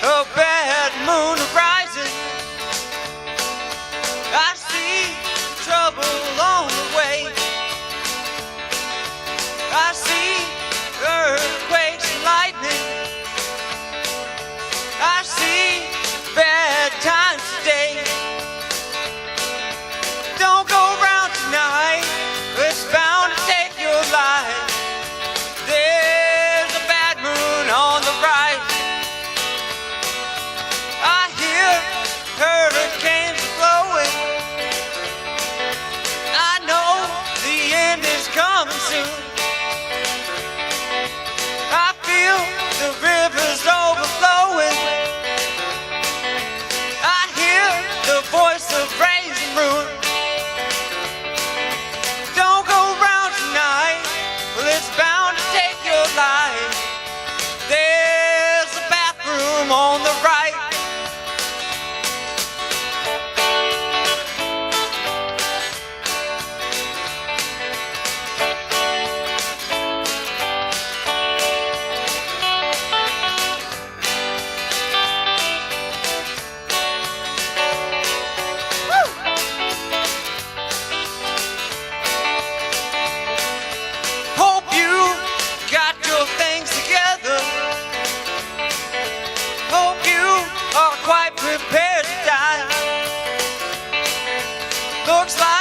a bad moon rising. I see trouble on the way. I see earthquakes and lightning. I see bad times today. Don't go round tonight, it's bound to take your life. There's a bad moon on the right. I hear hurricanes blowing. I know the end is coming soon. I feel the rivers overflowing. I hear the voice of raising moon. Don't go round tonight, well, it's bound to take your life. There's a bathroom on the right. Hope you got your things together. Hope you are quite prepared to die. Looks like